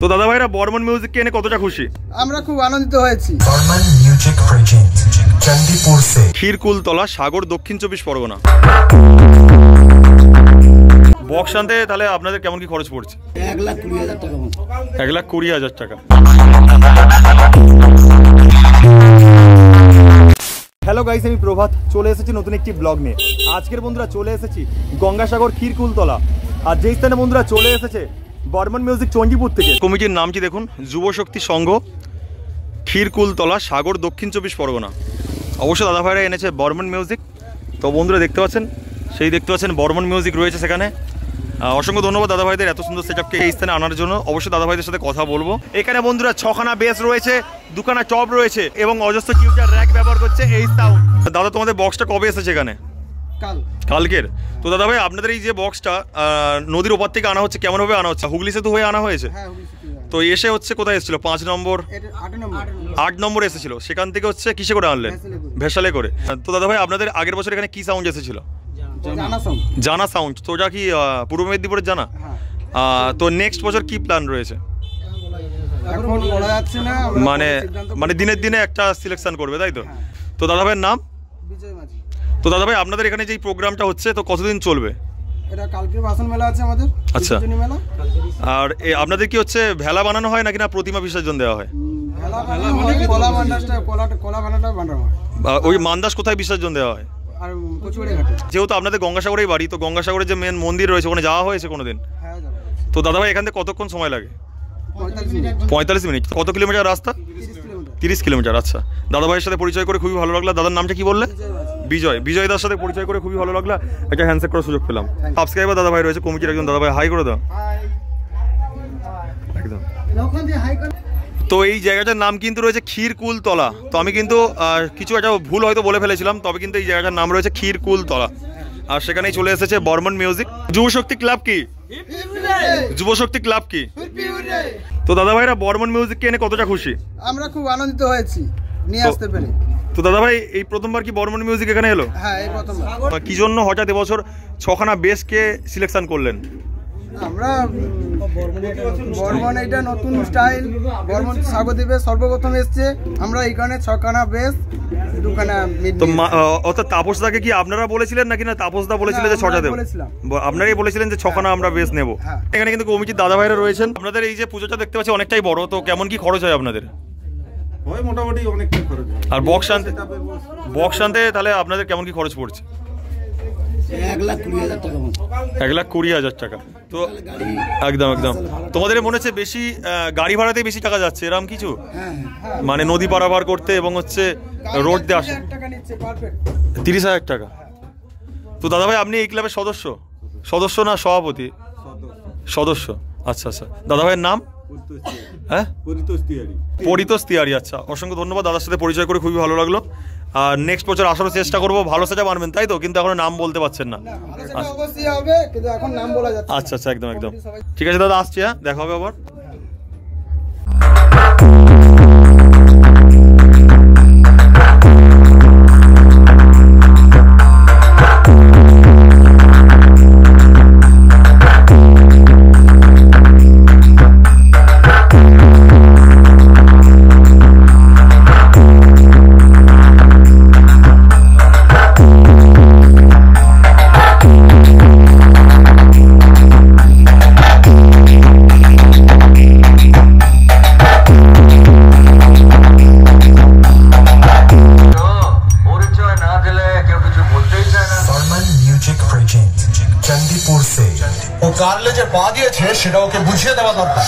তো দাদা ভাইরা বর্মন মিউজিক কে এনে কতটা খুশি? আমরা খুব আনন্দিত হয়েছি। বর্মন মিউজিক প্রেজেন্ট চণ্ডীপুর से ক্ষীরকুলতলা, সাগর, দক্ষিণ 24 পরগনা। বক্স আনতে তাহলে আপনাদের কেমন কি খরচ পড়ছে? 1,20,000 টাকা। 1,20,000 টাকা। হ্যালো গাইস, আমি প্রভাত চলে এসেছি নতুন একটি ব্লগ নিয়ে। আজকের বন্ধুরা চলে এসেছি গঙ্গাসাগর ক্ষীরকুলতলা, আর যেই স্থানে বন্ধুরা চলে এসেছে বর্মন মিউজিক চণ্ডীপুর থেকে। কমিটির নামটি দেখুন, যুবশক্তি সংঘ, ক্ষীরকুলতলা, সাগর, দক্ষিণ 24 পরগনা। অবশ্যই দাদা ভাইরা এনেছে বর্মন মিউজিক। তো বন্ধুরা দেখতে পাচ্ছেন, দেখতে পাচ্ছেন বর্মন মিউজিক রয়েছে সেখানে। অসংখ্য ধন্যবাদ দাদা ভাইদের এত সুন্দর সেটআপকে এই স্থানে আনার জন্য। অবশ্যই দাদা ভাইদের সাথে কথা বলবো। এখানে বন্ধুরা 6খানা বেস রয়েছে, 2খানা টপ রয়েছে এবং অজস্র টিউটার র্যাক ব্যবহার করছে এই সাউন্ড। দাদা তোমাদের বক্সটা কবে এসেছে এখানে? কালকের। তো দাদা ভাই আপনাদের এই যে বক্সটা নদীর ওপার থেকে আনা হচ্ছে, কেমনভাবে আনা হচ্ছে? হুগলি সেতু হয়ে আনা হয়েছে? তো এসে হচ্ছে কোথায় এসেছিল? 5 নম্বর 8 নম্বর এসেছিল, সেখান থেকে হচ্ছে কিসে করে আনলেন? ভেসালে করে। তো দাদা ভাই আপনাদের আগের বছর এখানে কি সাউন্ড এসেছিল? জানা সাউন্ড। তো ওটা কি পূর্ব মেদিনীপুরের জানা? তো নেক্সট বছর কি প্ল্যান রয়েছে? মানে দিনের দিনে একটা সিলেকশন করবে, তাই তো? তো দাদা ভাইয়ের নাম? তো দাদা ভাই আপনাদের এখানে যে প্রোগ্রামটা হচ্ছে তো কতদিন চলবে? এটা কালকে ভাষণ মেলা আছে আমাদের। আচ্ছা। আর আপনাদের কি হচ্ছে ভেলা বানানো হয় নাকি না প্রতিমা বিসর্জন দেওয়া হয়? ওই মান্দাস কোথায় বিসর্জন দেওয়া হয়? যেহেতু আপনাদের গঙ্গাসাগরেই বাড়ি, তো গঙ্গাসাগরের যে মেন মন্দির রয়েছে ওখানে যাওয়া হয়েছে কোনোদিন? তো দাদা ভাই এখান থেকে কতক্ষণ সময় লাগে? 45 মিনিট। কত কিলোমিটার রাস্তা? 30 কিলোমিটার। আচ্ছা, দাদা ভাইয়ের সাথে পরিচয় করে খুবই ভালো লাগলো। দাদার নামটা কি বললে? বিজয়। বিজয় দার সাথে পরিচয় করে খুবই ভালো লাগলো, একটা হ্যান্ডশেক করার সুযোগ পেলাম। সাবস্ক্রাইবার দাদা ভাই রয়েছে কমিটির একজন। দাদা ভাই হাই করে দাও একদম। তো এই জায়গাটার নাম কিন্তু রয়েছে ক্ষীরকুলতলা। তো আমি কিন্তু কিছু একটা ভুল হয়তো বলে ফেলেছিলাম, তবে কিন্তু এই জায়গাটার নাম রয়েছে ক্ষীরকুলতলা, আর সেখানেই চলে এসেছে বর্মন মিউজিক। যুবশক্তি ক্লাব কি? যুবশক্তি ক্লাব কি? তো দাদা ভাইরা বর্মন মিউজিক কে এনে কতটা খুশি? আমরা খুব আনন্দিত হয়েছি নিয়ে আসতে পেরে। তো দাদা ভাই এই প্রথমবার কি বর্মন মিউজিক এখানে এলো? হ্যাঁ, এই প্রথমবার। কি জন্য হঠাৎ এবছর 6খানা বেসকে সিলেকশন করলেন? আমরা বর্মন এটা নতুন স্টাইল, বর্মন স্বাগতিবে সর্বপ্রথম এসছে। আমরা এখানে 6খানা বেস, 2খানা মিড। তো অর্থাৎ তাপসদাকে কি আপনারা বলেছিলেন নাকি না তাপসদা বলেছিলেন যে 6টা দেব? আপনারাই বলেছিলেন যে 6খানা আমরা বেস নেব। এখানে কিন্তু কমিটির দাদা ভাইরা রয়েছেন। আপনাদের এই যে পুজোটা দেখতে পাচ্ছি অনেকটাই বড়, তো কেমন কি খরচ হয় আপনাদের? হয় মোটামুটি অনেকটাই খরচ। আর বক্স আনতে তাহলে আপনাদের কেমন কি খরচ পড়ছে? 1,20,000 টাকা। 1,20,000 টাকা। তো একদম একদম। তোমাদের মনে হচ্ছে বেশি গাড়ি ভাড়াতেই বেশি টাকা যাচ্ছে এরকম কিছু? মানে নদী পারাপার করতে এবং হচ্ছে রোড দিয়ে আসে 30,000 টাকা। তো দাদা ভাই আপনি এই ক্লাবের সদস্য না সভাপতি? সদস্য। আচ্ছা আচ্ছা। দাদা ভাইয়ের নাম? হ্যাঁ, পরিতোষ তিওয়ারি। আচ্ছা, অসংখ্য ধন্যবাদ। দাদার সাথে পরিচয় করে খুবই ভালো লাগলো। আর নেক্সট বছর আসারও চেষ্টা করবো। ভালো সেটা মানবেন তাই তো? কিন্তু এখন নাম বলতে পারছেন না। আচ্ছা আচ্ছা, একদম একদম ঠিক আছে দাদা, আসছি। হ্যাঁ, দেখা হবে আবার। চণ্ডীপুর से ও কার্লে যে পা দিয়েছে সেটা ওকে বুঝিয়ে দেওয়া দরকার।